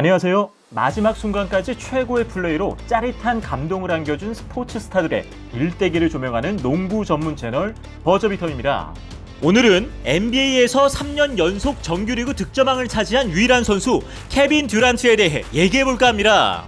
안녕하세요. 마지막 순간까지 최고의 플레이로 짜릿한 감동을 안겨준 스포츠 스타들의 일대기를 조명하는 농구 전문 채널 버저비터입니다. 오늘은 NBA에서 3년 연속 정규리그 득점왕을 차지한 유일한 선수 케빈 듀란트에 대해 얘기해볼까 합니다.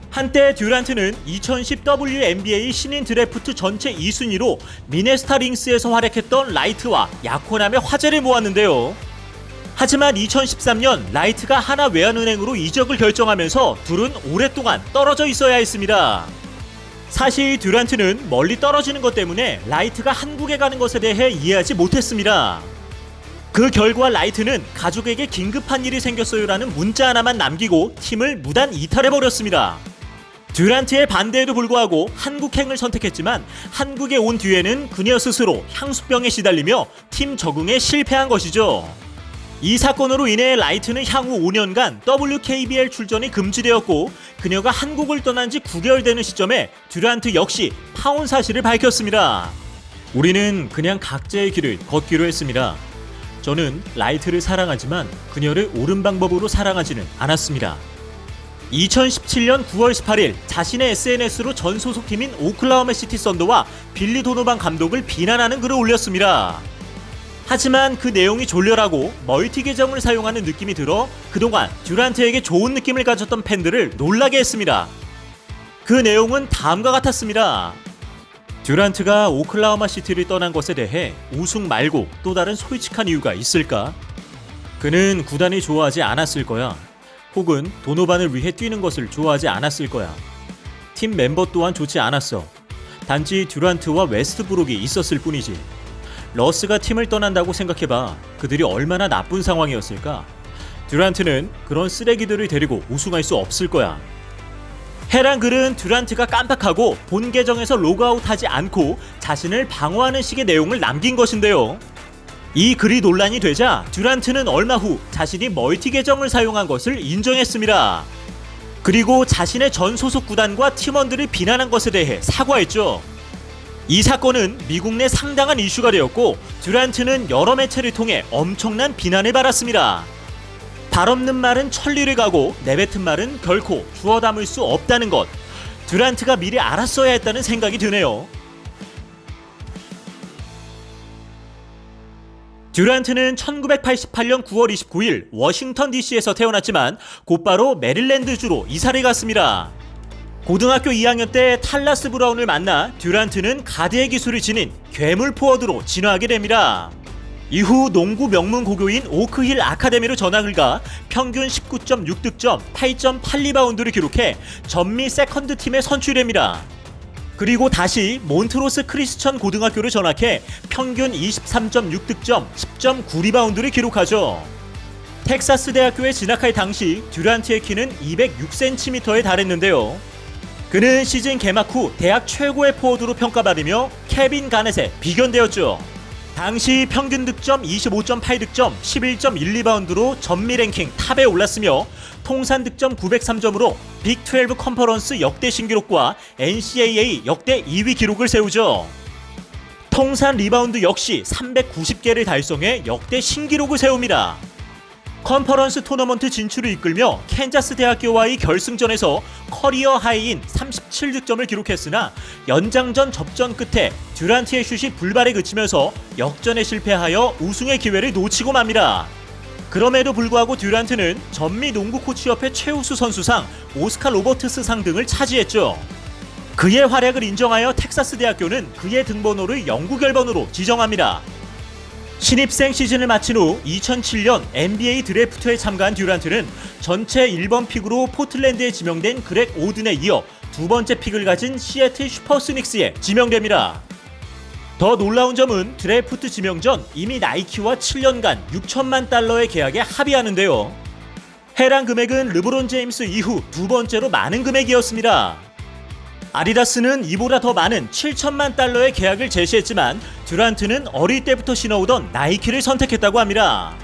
한때 듀란트는 2010 WNBA 신인 드래프트 전체 2순위로 미네소타 링스에서 활약했던 라이트와 약혼함의 화제를 모았는데요. 하지만 2013년 라이트가 하나 외환은행으로 이적을 결정하면서 둘은 오랫동안 떨어져 있어야 했습니다. 사실 듀란트는 멀리 떨어지는 것 때문에 라이트가 한국에 가는 것에 대해 이해하지 못했습니다. 그 결과 라이트는 가족에게 긴급한 일이 생겼어요라는 문자 하나만 남기고 팀을 무단 이탈해버렸습니다. 듀란트의 반대에도 불구하고 한국행을 선택했지만 한국에 온 뒤에는 그녀 스스로 향수병에 시달리며 팀 적응에 실패한 것이죠. 이 사건으로 인해 라이트는 향후 5년간 WKBL 출전이 금지되었고 그녀가 한국을 떠난 지 9개월 되는 시점에 듀란트 역시 파혼 사실을 밝혔습니다. 우리는 그냥 각자의 길을 걷기로 했습니다. 저는 라이트를 사랑하지만 그녀를 옳은 방법으로 사랑하지는 않았습니다. 2017년 9월 18일 자신의 SNS로 전 소속팀인 오클라호마 시티 선더와 빌리 도노반 감독을 비난하는 글을 올렸습니다. 하지만 그 내용이 졸렬하고 멀티 계정을 사용하는 느낌이 들어 그동안 듀란트에게 좋은 느낌을 가졌던 팬들을 놀라게 했습니다. 그 내용은 다음과 같았습니다. 듀란트가 오클라호마 시티를 떠난 것에 대해 우승 말고 또 다른 솔직한 이유가 있을까? 그는 구단이 좋아하지 않았을 거야. 혹은 도노반을 위해 뛰는 것을 좋아하지 않았을 거야. 팀 멤버 또한 좋지 않았어. 단지 듀란트와 웨스트브룩이 있었을 뿐이지. 러스가 팀을 떠난다고 생각해봐. 그들이 얼마나 나쁜 상황이었을까? 듀란트는 그런 쓰레기들을 데리고 우승할 수 없을 거야. 해당 글은 듀란트가 깜빡하고 본 계정에서 로그아웃하지 않고 자신을 방어하는 식의 내용을 남긴 것인데요. 이 글이 논란이 되자 듀란트는 얼마 후 자신이 멀티 계정을 사용한 것을 인정했습니다. 그리고 자신의 전 소속 구단과 팀원들을 비난한 것에 대해 사과했죠. 이 사건은 미국 내 상당한 이슈가 되었고 듀란트는 여러 매체를 통해 엄청난 비난을 받았습니다. 발 없는 말은 천리를 가고 내뱉은 말은 결코 주워 담을 수 없다는 것. 듀란트가 미리 알았어야 했다는 생각이 드네요. 듀란트는 1988년 9월 29일 워싱턴 DC에서 태어났지만 곧바로 메릴랜드주로 이사를 갔습니다. 고등학교 2학년 때 탈라스 브라운을 만나 듀란트는 가드의 기술을 지닌 괴물 포워드로 진화하게 됩니다. 이후 농구 명문 고교인 오크힐 아카데미로 전학을 가 평균 19.6득점, 8.8리바운드를 기록해 전미 세컨드 팀에 선출됩니다. 그리고 다시 몬트로스 크리스천 고등학교를 전학해 평균 23.6득점, 10.9리바운드를 기록하죠. 텍사스 대학교에 진학할 당시 듀란트의 키는 206cm에 달했는데요. 그는 시즌 개막 후 대학 최고의 포워드로 평가받으며 케빈 가넷에 비견되었죠. 당시 평균 득점 25.8득점, 11.1리바운드로 전미 랭킹 탑에 올랐으며 통산 득점 903점으로 빅12 컨퍼런스 역대 신기록과 NCAA 역대 2위 기록을 세우죠. 통산 리바운드 역시 390개를 달성해 역대 신기록을 세웁니다. 컨퍼런스 토너먼트 진출을 이끌며 캔자스 대학교와의 결승전에서 커리어 하이인 37득점을 기록했으나 연장전 접전 끝에 듀란트의 슛이 불발에 그치면서 역전에 실패하여 우승의 기회를 놓치고 맙니다. 그럼에도 불구하고 듀란트는 전미 농구 코치협회 최우수 선수상, 오스카 로버트스상 등을 차지했죠. 그의 활약을 인정하여 텍사스 대학교는 그의 등번호를 영구 결번으로 지정합니다. 신입생 시즌을 마친 후 2007년 NBA 드래프트에 참가한 듀란트는 전체 1번 픽으로 포틀랜드에 지명된 그렉 오든에 이어 두 번째 픽을 가진 시애틀 슈퍼소닉스에 지명됩니다. 더 놀라운 점은 드래프트 지명 전 이미 나이키와 7년간 6천만 달러의 계약에 합의하는데요. 해당 금액은 르브론 제임스 이후 두 번째로 많은 금액이었습니다. 아디다스는 이보다 더 많은 7천만 달러의 계약을 제시했지만 듀란트는 어릴 때부터 신어오던 나이키를 선택했다고 합니다.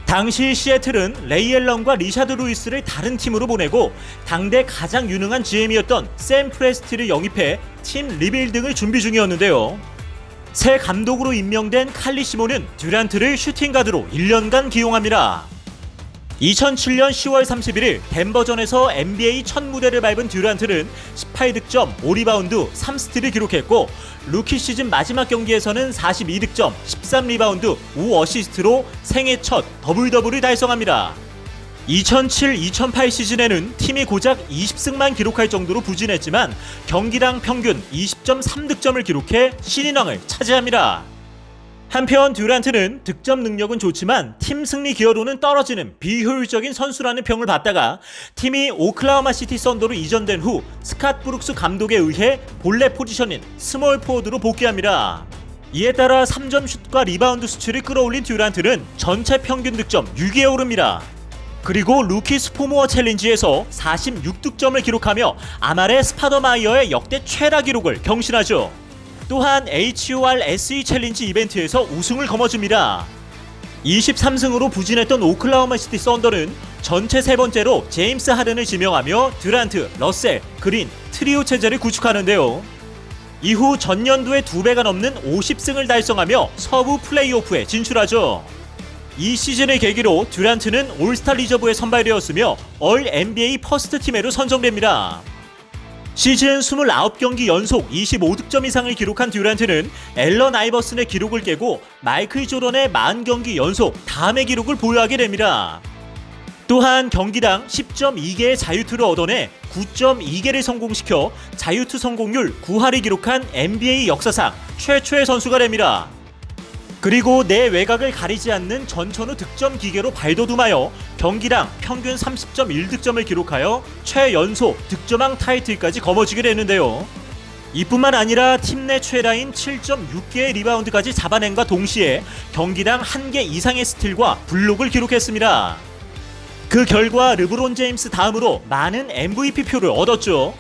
당시 시애틀은 레이 앨런과 리샤드 루이스를 다른 팀으로 보내고 당대 가장 유능한 GM이었던 샘 프레스티를 영입해 팀 리빌딩을 준비 중이었는데요. 새 감독으로 임명된 칼리 시몬은 듀란트를 슈팅 가드로 1년간 기용합니다. 2007년 10월 31일 덴버전에서 NBA 첫 무대를 밟은 듀란트는 18득점, 5리바운드, 3스틸을 기록했고 루키 시즌 마지막 경기에서는 42득점, 13리바운드, 5어시스트로 생애 첫 더블더블을 달성합니다. 2007-2008 시즌에는 팀이 고작 20승만 기록할 정도로 부진했지만 경기당 평균 20.3득점을 기록해 신인왕을 차지합니다. 한편 듀란트는 득점 능력은 좋지만 팀 승리 기여도는 떨어지는 비효율적인 선수라는 평을 받다가 팀이 오클라호마 시티 썬더로 이전된 후 스캇 브룩스 감독에 의해 본래 포지션인 스몰 포워드로 복귀합니다. 이에 따라 3점 슛과 리바운드 수치를 끌어올린 듀란트는 전체 평균 득점 6위에 오릅니다. 그리고 루키 스포모어 챌린지에서 46득점을 기록하며 아말의 스파더마이어의 역대 최다 기록을 경신하죠. 또한 HORSE 챌린지 이벤트에서 우승을 거머쥡니다. 23승으로 부진했던 오클라호마 시티 썬더는 전체 세 번째로 제임스 하든을 지명하며 듀란트, 러셀, 그린, 트리오 체제를 구축하는데요. 이후 전년도의 2배가 넘는 50승을 달성하며 서부 플레이오프에 진출하죠. 이 시즌을 계기로 듀란트는 올스타 리저브에 선발되었으며 올 NBA 퍼스트 팀에로 선정됩니다. 시즌 29경기 연속 25득점 이상을 기록한 듀란트는 앨런 아이버슨의 기록을 깨고 마이클 조던의 40경기 연속 다음의 기록을 보유하게 됩니다. 또한 경기당 10.2개의 자유투를 얻어내 9.2개를 성공시켜 자유투 성공률 9할을 기록한 NBA 역사상 최초의 선수가 됩니다. 그리고 내 외곽을 가리지 않는 전천후 득점 기계로 발돋움하여 경기당 평균 30.1득점을 기록하여 최연소 득점왕 타이틀까지 거머쥐게 되는데요. 이뿐만 아니라 팀 내 최다인 7.6개의 리바운드까지 잡아낸과 동시에 경기당 1개 이상의 스틸과 블록을 기록했습니다. 그 결과 르브론 제임스 다음으로 많은 MVP 표를 얻었죠.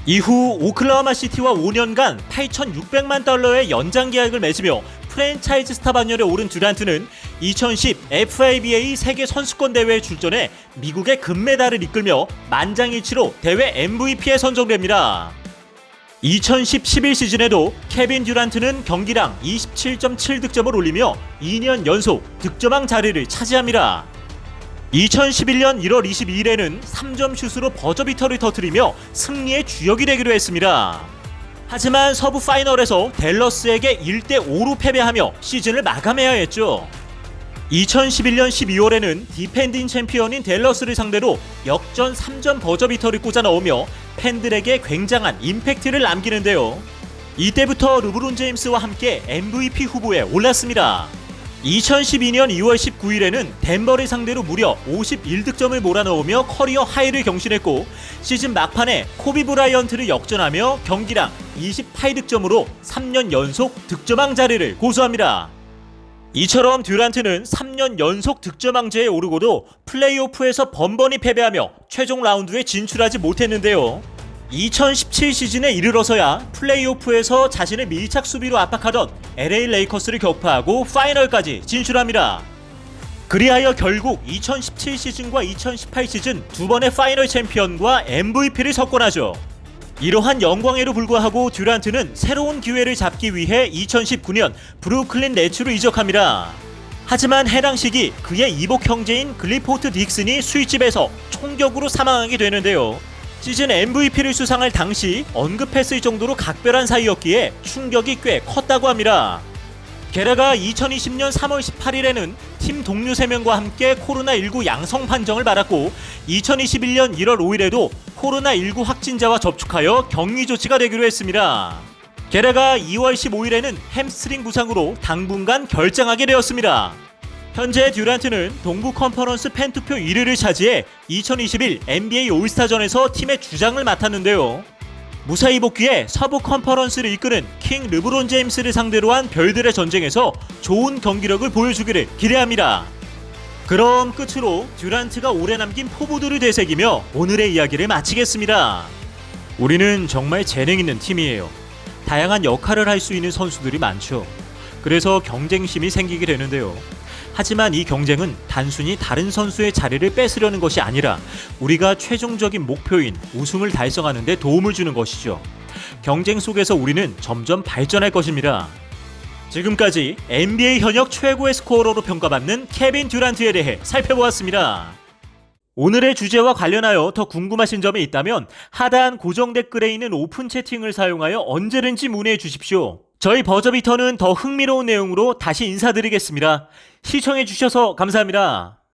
이후 오클라호마 시티와 5년간 8,600만 달러의 연장 계약을 맺으며 프랜차이즈 스타 반열에 오른 듀란트는 2010 FIBA 세계 선수권 대회에 출전해 미국의 금메달을 이끌며 만장일치로 대회 MVP에 선정됩니다. 2010-11 시즌에도 케빈 듀란트는 경기당 27.7득점을 올리며 2년 연속 득점왕 자리를 차지합니다. 2011년 1월 22일에는 3점 슛으로 버저비터를 터뜨리며 승리의 주역이 되기도 했습니다. 하지만 서부 파이널에서 댈러스에게 1대5로 패배하며 시즌을 마감해야 했죠. 2011년 12월에는 디펜딩 챔피언인 댈러스를 상대로 역전 3점 버저비터를 꽂아 넣으며 팬들에게 굉장한 임팩트를 남기는데요. 이때부터 르브론 제임스와 함께 MVP 후보에 올랐습니다. 2012년 2월 19일에는 덴버를 상대로 무려 51득점을 몰아넣으며 커리어 하이를 경신했고 시즌 막판에 코비 브라이언트를 역전하며 경기당 28득점으로 3년 연속 득점왕 자리를 고수합니다. 이처럼 듀란트는 3년 연속 득점왕제에 오르고도 플레이오프에서 번번이 패배하며 최종 라운드에 진출하지 못했는데요. 2017 시즌에 이르러서야 플레이오프에서 자신의 밀착 수비로 압박하던 LA 레이커스를 격파하고 파이널까지 진출합니다. 그리하여 결국 2017 시즌과 2018 시즌 두 번의 파이널 챔피언과 MVP를 석권하죠. 이러한 영광에도 불구하고 듀란트는 새로운 기회를 잡기 위해 2019년 브루클린 네츠로 이적합니다. 하지만 해당 시기 그의 이복 형제인 글리포트 딕슨이 술집에서 총격으로 사망하게 되는데요. 시즌 MVP를 수상할 당시 언급했을 정도로 각별한 사이였기에 충격이 꽤 컸다고 합니다. 게다가 2020년 3월 18일에는 팀 동료 3명과 함께 코로나19 양성 판정을 받았고 2021년 1월 5일에도 코로나19 확진자와 접촉하여 격리 조치가 되기로 했습니다. 게다가 2월 15일에는 햄스트링 부상으로 당분간 결장하게 되었습니다. 현재 듀란트는 동부 컨퍼런스 팬투표 1위를 차지해 2021 NBA 올스타전에서 팀의 주장을 맡았는데요. 무사히 복귀해 서부 컨퍼런스를 이끄는 킹 르브론 제임스를 상대로 한 별들의 전쟁에서 좋은 경기력을 보여주기를 기대합니다. 그럼 끝으로 듀란트가 오래 남긴 포부들을 되새기며 오늘의 이야기를 마치겠습니다. 우리는 정말 재능 있는 팀이에요. 다양한 역할을 할 수 있는 선수들이 많죠. 그래서 경쟁심이 생기게 되는데요. 하지만 이 경쟁은 단순히 다른 선수의 자리를 뺏으려는 것이 아니라 우리가 최종적인 목표인 우승을 달성하는 데 도움을 주는 것이죠. 경쟁 속에서 우리는 점점 발전할 것입니다. 지금까지 NBA 현역 최고의 스코어러로 평가받는 케빈 듀란트에 대해 살펴보았습니다. 오늘의 주제와 관련하여 더 궁금하신 점이 있다면 하단 고정 댓글에 있는 오픈 채팅을 사용하여 언제든지 문의해 주십시오. 저희 버저비터는 더 흥미로운 내용으로 다시 인사드리겠습니다. 시청해 주셔서 감사합니다.